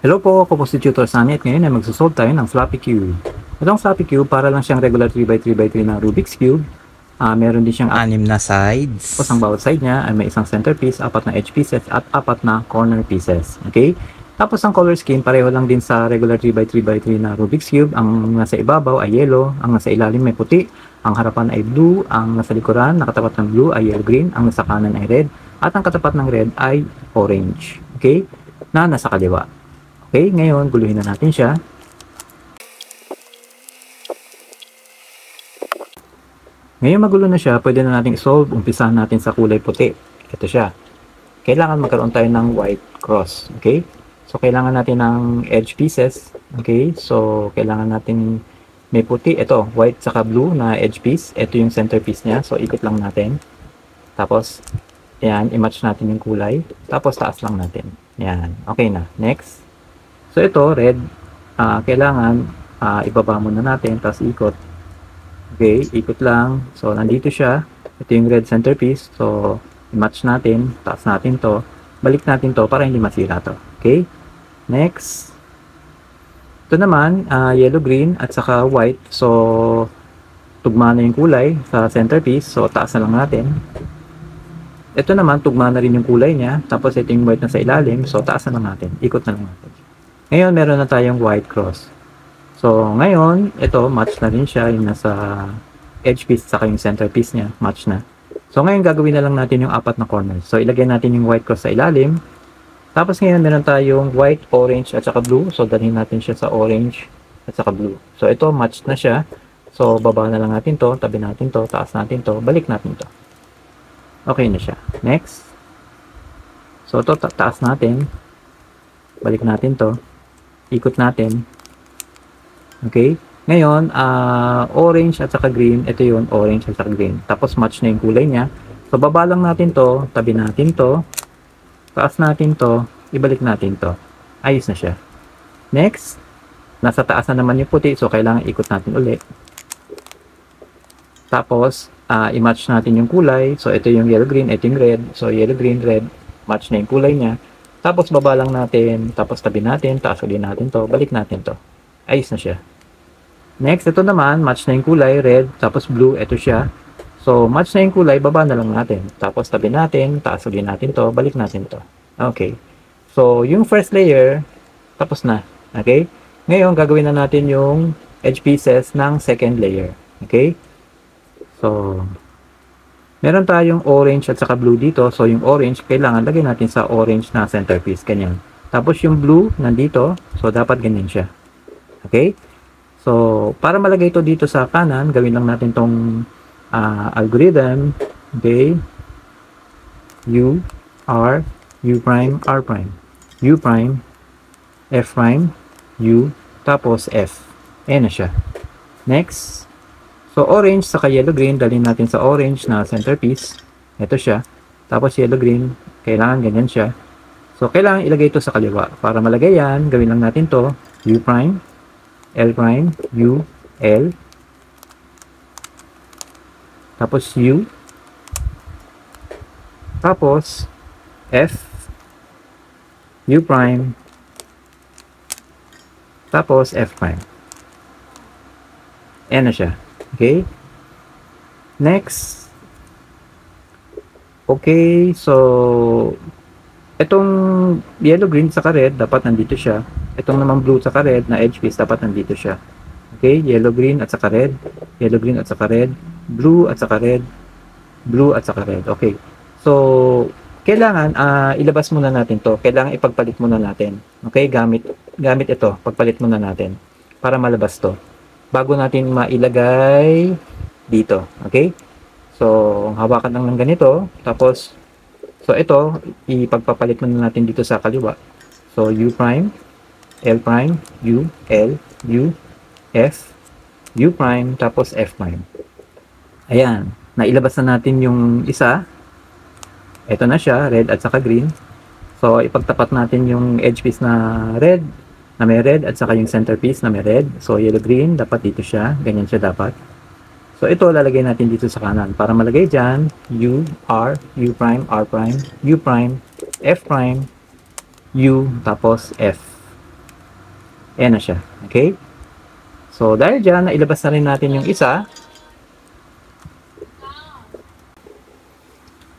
Hello po, ako po si Tutor Sunny at ngayon ay magsosolve tayo ng floppy cube. Itong floppy cube, para lang siyang regular 3x3x3 na Rubik's Cube. Meron din siyang Anim na tapos ang sides. bawat side niya ay may isang centerpiece, 4 na edge pieces at 4 na corner pieces. Okay? Tapos ang color scheme, pareho lang din sa regular 3x3x3 na Rubik's Cube. Ang nasa ibabaw ay yellow, ang nasa ilalim may puti, ang harapan ay blue, ang nasa likuran, nakatapat ng blue ay yellow-green, ang nasa kanan ay red, at ang katapat ng red ay orange. Okay? Na nasa kaliwa. Okay, ngayon guluhin na natin siya. Ngayon magulo na siya, pwede na natin i-solve. Umpisahan natin sa kulay puti. Ito siya. Kailangan magkaroon tayo ng white cross. Okay? So, kailangan natin ng edge pieces. Okay? So, kailangan natin may puti. Ito, white saka blue na edge piece. Ito yung centerpiece niya. So, ikot lang natin. Tapos, yan, i-match natin yung kulay. Tapos, taas lang natin. Yan. Okay na. Next. So, ito, red. Kailangan ibaba muna natin. Tapos, ikot. Okay, ikot lang. So, nandito siya. Ito yung red centerpiece. So, i-match natin. Taas natin to. Balik natin to para hindi masira to. Okay? Next. Ito naman, yellow-green at saka white. So, tugma na yung kulay sa centerpiece. So, taas na lang natin. Ito naman, tugma na rin yung kulay niya. Tapos, ito yung white na sa ilalim. So, taas na lang natin. Ikot na lang natin. Ngayon, meron na tayong white cross. So, ngayon, ito, match na rin siya. Yung nasa edge piece saka yung center piece niya. Match na. So, ngayon, gagawin na lang natin yung 4 na corners. So, ilagay natin yung white cross sa ilalim. Tapos, ngayon, meron tayong white, orange, at saka blue. So, dalhin natin siya sa orange at saka blue. So, ito, match na siya. So, baba na lang natin to. Tabi natin to. Taas natin to. Balik natin to. Okay na siya. Next. So, ito, taas natin. Balik natin to. Ikot natin. Okay? Ngayon, orange at saka green. Ito yun, orange at saka green. Tapos, match na yung kulay niya. So, baba lang natin to. Tabi natin to. Taas natin to. Ibalik natin to. Ayos na siya. Next. Nasa taas na naman yung puti. So, kailangan ikot natin ulit. Tapos, i-match natin yung kulay. So, ito yung yellow-green. Ito yung red. So, yellow-green, red. Match na yung kulay niya. Tapos, baba lang natin. Tapos, tabi natin. Taas ulit natin to. Balik natin to. Ayos na siya. Next, ito naman, match na yung kulay, red, tapos blue, ito siya. So, match na yung kulay, baba na lang natin. Tapos, tabi natin, taas ulit natin to, balik natin to. Okay. So, yung first layer, tapos na. Okay? Ngayon, gagawin na natin yung edge pieces ng second layer. Okay? So, meron tayong orange at saka blue dito. So, yung orange, kailangan lagay natin sa orange na centerpiece. Ganyan. Tapos, yung blue, nandito. So, dapat ganyan siya. Okay? So, para malagay ito dito sa kanan, gawin lang natin tong algorithm. Okay? U, R, U prime, R prime. U prime, F prime, U, tapos F. Ayan na siya. Next. So, orange saka yellow-green, dalhin natin sa orange na centerpiece. Ito siya. Tapos yellow-green, kailangan ganyan siya. So, kailangan ilagay ito sa kaliwa. Para malagay yan, gawin lang natin to. U prime, L prime, U, L. Tapos U. Tapos F, U prime. Tapos F prime. Ayan na siya. Okay? Next. Okay, so itong yellow-green sa red, dapat nandito siya. Itong naman blue sa red na edge piece, dapat nandito siya. Okay? Yellow-green at saka red. Yellow-green at saka red. Blue at saka red. Blue at saka red. Okay. So, kailangan ilabas muna natin to. Kailangan ipagpalit muna natin. Okay? Gamit ito. Pagpalit muna natin. Para malabas to. Bago natin mailagay dito. Okay? So, hawakan lang ng ganito. Tapos, so ito, ipagpapalit muna natin dito sa kaliwa. So, U prime, L prime, U, L, U, F, U prime, tapos F prime. Ayan. Nailabas na natin yung isa. Ito na siya, red at saka green. So, ipagtapat natin yung edge piece na red, na may red, at saka yung centerpiece na may red. So, yellow-green, dapat dito siya. Ganyan siya dapat. So, ito lalagay natin dito sa kanan. Para malagay dyan, U, R, U prime, R prime, U prime, F prime, U, tapos F. Ayan na siya. Okay? So, dahil dyan, nailabas na rin natin yung isa.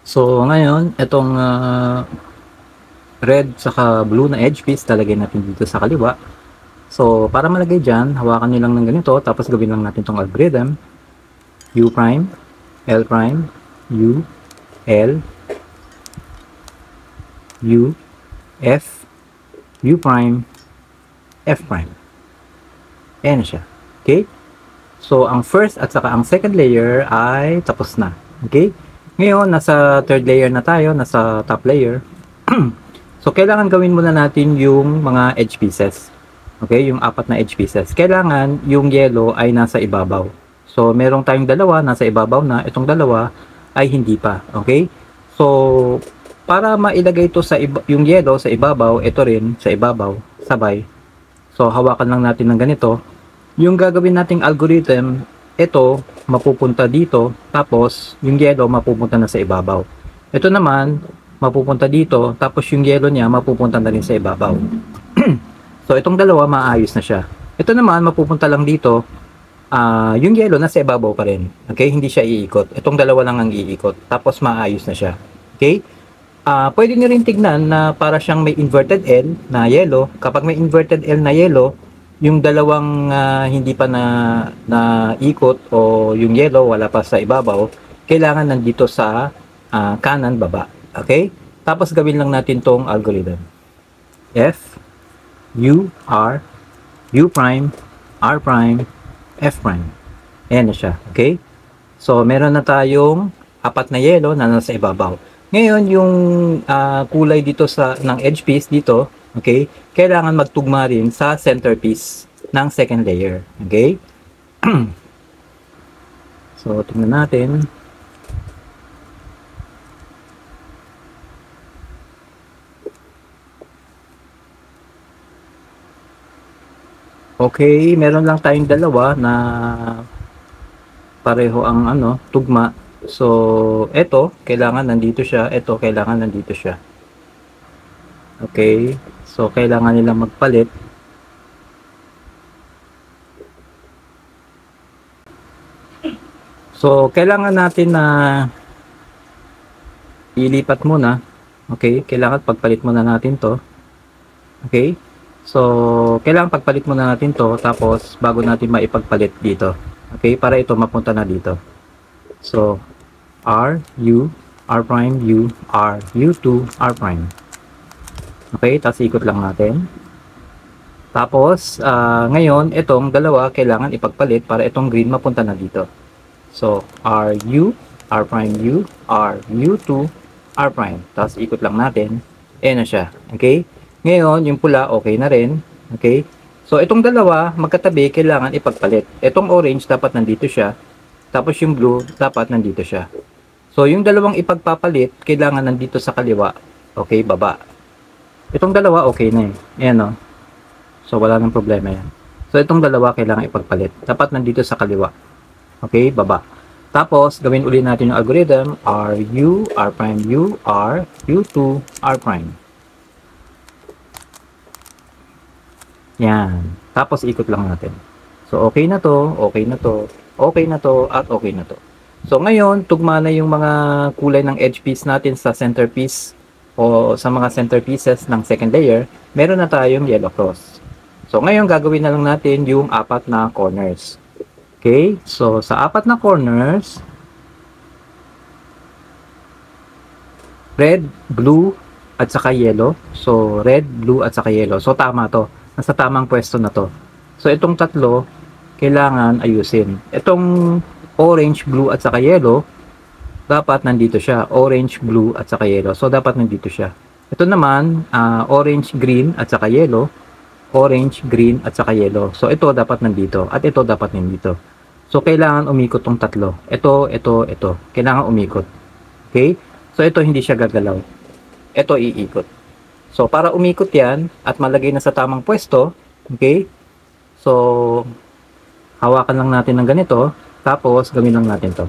So, ngayon, itong red saka blue na edge piece, talagay natin dito sa kaliwa. So, para malagay dyan, hawakan nyo lang ng ganito, tapos gawin lang natin itong algorithm. U prime, L prime, U, L, U, F, U prime, F prime. Ayan na siya. Okay? So, ang first at saka ang second layer ay tapos na. Okay? Ngayon, nasa third layer na tayo, nasa top layer. So, kailangan gawin muna natin yung mga edge pieces. Okay? Yung apat na edge pieces. Kailangan yung yellow ay nasa ibabaw. So, merong tayong dalawa, nasa ibabaw na. Itong dalawa ay hindi pa. Okay? So, para mailagay ito sa yung yellow sa ibabaw, ito rin sa ibabaw, sabay. So, hawakan lang natin ng ganito. Yung gagawin nating algorithm, ito mapupunta dito, tapos yung yellow mapupunta na sa ibabaw. Ito naman, mapupunta dito, tapos yung yellow niya mapupunta na rin sa ibabaw. So, itong dalawa maayos na siya. Ito naman, mapupunta lang dito, yung yellow nasa ibabaw pa rin. Okay, hindi siya iikot. Itong dalawa lang ang iikot, tapos maayos na siya. Okay? Pwede nyo rin tignan na para siyang may inverted L na yellow. Kapag may inverted L na yellow, yung dalawang hindi pa na ikot o yung yellow wala pa sa ibabaw, kailangan nandito sa kanan baba. Okay? Tapos gawin lang natin tong algorithm. F, U, R, U prime, R prime, F prime. Ayan na siya. Okay? So, meron na tayong apat na yellow na nasa ibabaw. Ngayon, yung kulay dito ng edge piece dito, okay, kailangan magtugma rin sa centerpiece ng second layer. Okay? So, tingnan natin. Okay, meron lang tayong dalawa na pareho ang tugma. So, ito, kailangan nandito siya. Ito, kailangan nandito siya. Okay? So, kailangan nilang magpalit. So, kailangan natin na ilipat muna. Okay? Kailangan pagpalit muna natin to. Okay? So, kailangan pagpalit muna natin to. Tapos, bago natin maipagpalit dito. Okay? Para ito mapunta na dito. So, R, U, R prime, U, R, U2, R prime. Okay, tapos ikot lang natin. Tapos, ngayon, itong dalawa kailangan ipagpalit para itong green mapunta na dito. So, R, U, R prime, U, R, U2, R prime. Tapos ikot lang natin. Ayan na siya. Okay? Ngayon, yung pula, okay na rin. Okay? So, itong dalawa, magkatabi, kailangan ipagpalit. Itong orange, dapat nandito siya. Tapos yung blue, dapat nandito siya. So, yung dalawang ipagpapalit, kailangan nandito sa kaliwa. Okay, baba. Itong dalawa, okay na eh. Ayan o. So, wala nang problema yan. So, itong dalawa, kailangan ipagpalit. Dapat nandito sa kaliwa. Okay, baba. Tapos, gawin ulit natin yung algorithm. R, U, R prime, U, R, U2, R prime. Yan. Tapos, ikot lang natin. So, okay na to, okay na to, okay na to, at okay na to. So, ngayon, tugma na yung mga kulay ng edge piece natin sa centerpiece o sa mga centerpieces ng second layer. Meron na tayong yellow cross. So, ngayon, gagawin na lang natin yung apat na corners. Okay? So, sa apat na corners, red, blue, at saka yellow. So, red, blue, at saka yellow. So, tama to. Nasa tamang pwesto na to. So, itong tatlo, kailangan ayusin. Itong orange, blue, at saka yellow, dapat nandito siya. Orange, blue, at saka yellow. So, dapat nandito siya. Ito naman, orange, green, at saka yellow. Orange, green, at saka yellow. So, ito dapat nandito. At ito dapat nandito. So, kailangan umikot tong tatlo. Ito, ito, ito. Kailangan umikot. Okay? So, ito hindi siya gagalaw. Ito iikot. So, para umikot yan at malagay na sa tamang pwesto, okay? So, hawakan lang natin ng ganito. Tapos, gawin lang natin to.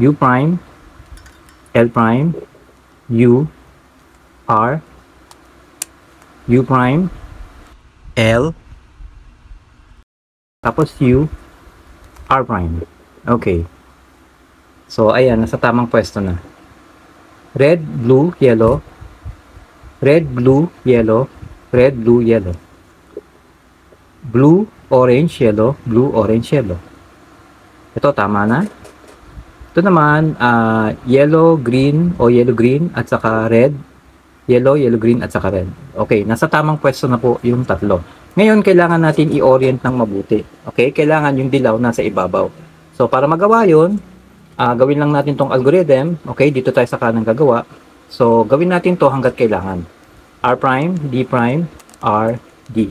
U prime, L prime, U, R, U prime, L, tapos U, R prime. Okay. So, ayan, nasa tamang pwesto na. Red, blue, yellow. Red, blue, yellow. Red, blue, yellow. Blue, orange, yellow. Blue, orange, yellow. Ito, tama na. Ito naman, yellow, green, o yellow, green, at saka red. Yellow, yellow, green, at saka red. Okay, nasa tamang pwesto na po yung tatlo. Ngayon, kailangan natin i-orient ng mabuti. Okay, kailangan yung dilaw nasa ibabaw. So, para magawa yun, gawin lang natin tong algorithm. Okay, dito tayo sa kanang gagawa. So, gawin natin to hanggat kailangan. R prime, D prime, R, D.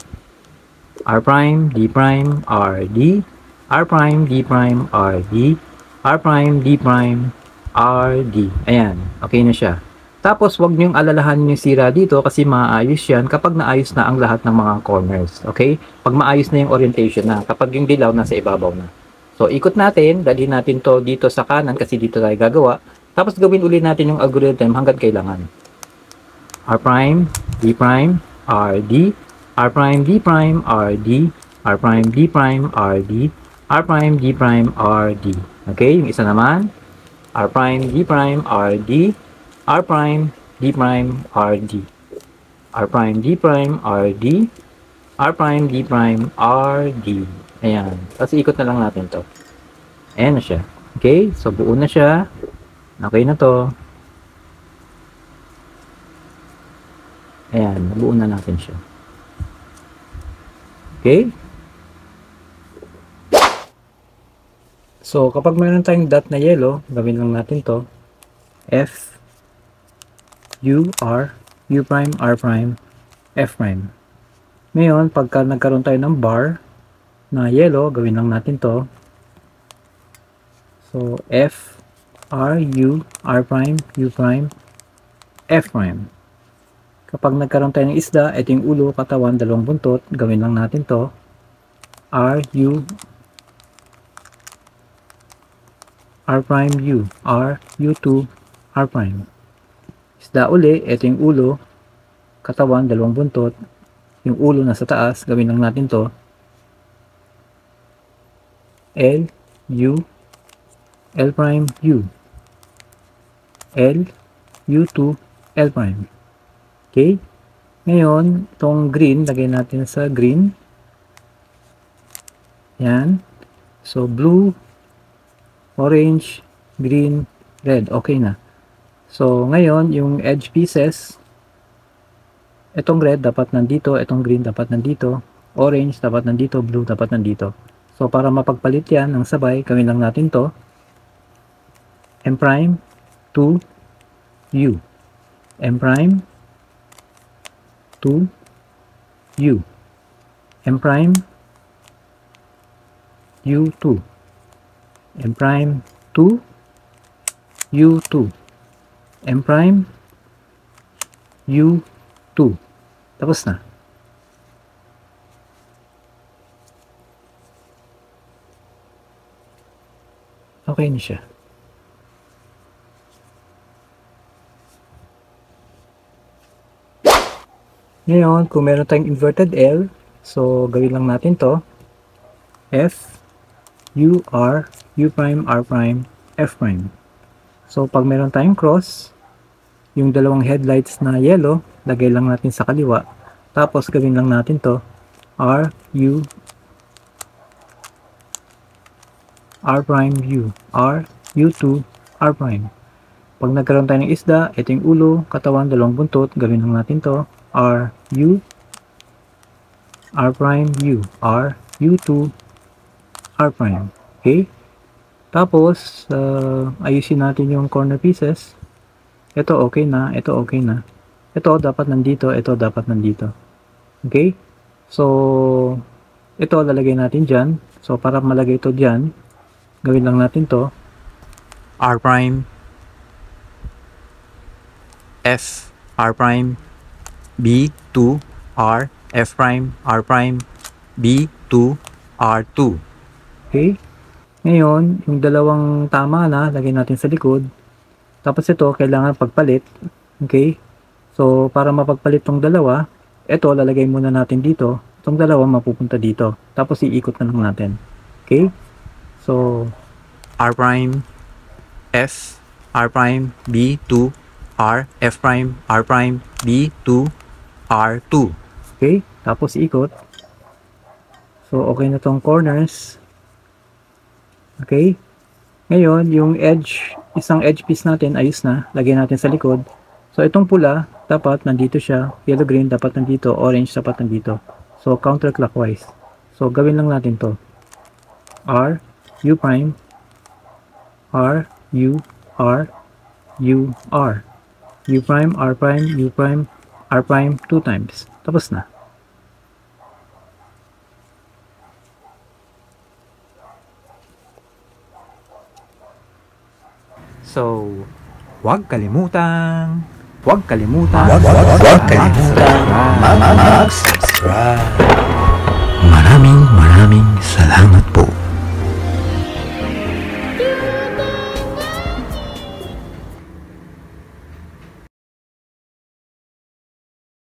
R prime, D prime, R, D. R prime, D prime, R, D. R prime, D prime, R, D. Ayan, okay na siya. Tapos, wag niyong alalahanin yung sira dito kasi maayos yan kapag naayos na ang lahat ng mga corners. Okay? Pag maayos na yung orientation na, kapag yung dilaw nasa ibabaw na. So, ikot natin, dalhin natin to dito sa kanan kasi dito tayo gagawa. Tapos, gawin ulit natin yung algorithm hanggang kailangan. R prime, D prime, R, D. R prime, D prime, R, D. R prime, D prime, R, D. R prime, D prime, R, D. Okay, yung isa naman. R prime, D prime, R, D. R prime, D prime, R, D. R prime, D prime, R, D. R prime, D prime, R, D. Ayan. Tapos ikot na lang natin to. Ayan na siya. Okay, so buo na siya. Okay na to. Ayan, buo na natin siya. Okay? So, kapag mayroon tayong dot na yellow, gawin lang natin to. F, U, R, U prime, R prime, F prime. Ngayon, pagka nagkaroon tayo ng bar na yellow, gawin lang natin to. So, F, R, U, R prime, U prime, F prime. Kapag nagkaroon tayo ng isda, ito yung ulo, katawan, dalawang buntot, gawin lang natin to. R, U, R prime, U, R, U2, R prime. Isda uli, ito yung ulo, katawan, dalawang buntot, yung ulo nasa taas, gawin lang natin to. L, U, L prime, U. L, U2, L prime. Okay? Ngayon, itong green, lagay natin sa green. Yan. So, blue, orange, green, red. Okay na. So, ngayon, yung edge pieces, itong red dapat nandito, itong green dapat nandito, orange dapat nandito, blue dapat nandito. So, para mapagpalit yan ng sabay, gawin lang natin to. M prime to U. M prime to U. M prime U2. M prime to U2. M prime U2. Tapos na. Okay na siya. Ngayon, kung meron tayong inverted L, so gawin lang natin to. F, U, R, U prime, R prime, F prime. So, pag meron tayong cross, yung dalawang headlights na yellow, lagay lang natin sa kaliwa. Tapos, gawin lang natin to. R, U, R prime, U. R, U2, R prime. Pag nagkaroon tayo ng isda, ito yung ulo, katawan, dalawang buntot, gawin lang natin to. R, U, R prime, U. R, U2, R prime. Okay? Tapos, ayusin natin yung corner pieces. Ito okay na, ito okay na. Ito dapat nandito, ito dapat nandito. Okay? So, ito lalagay natin dyan. So, para malagay ito dyan, gawin lang natin to. R prime, F, R prime, B, 2, R, F prime, R prime, B, 2, R2. Okay? Ngayon, yung dalawang tama na, lagay natin sa likod. Tapos ito, kailangan pagpalit. Okay? So, para mapagpalit tong dalawa, ito, lalagay muna natin dito. Itong dalawa mapupunta dito. Tapos iikot na lang natin. Okay? So, R prime, F, R prime, B, 2, R, F prime, R prime, B, 2, R, 2. Okay? Tapos ikot. So, okay na tong corners. Okay? Ngayon, yung edge, isang edge piece natin, ayos na. Lagyan natin sa likod. So, itong pula, dapat nandito siya. Yellow green, dapat nandito. Orange, dapat nandito. So, counterclockwise. So, gawin lang natin to. R, U prime, R, U, R, U, R. U prime, R prime, U prime, R prime, 2 times. Tapos na. So, huwag kalimutan mag-subscribe.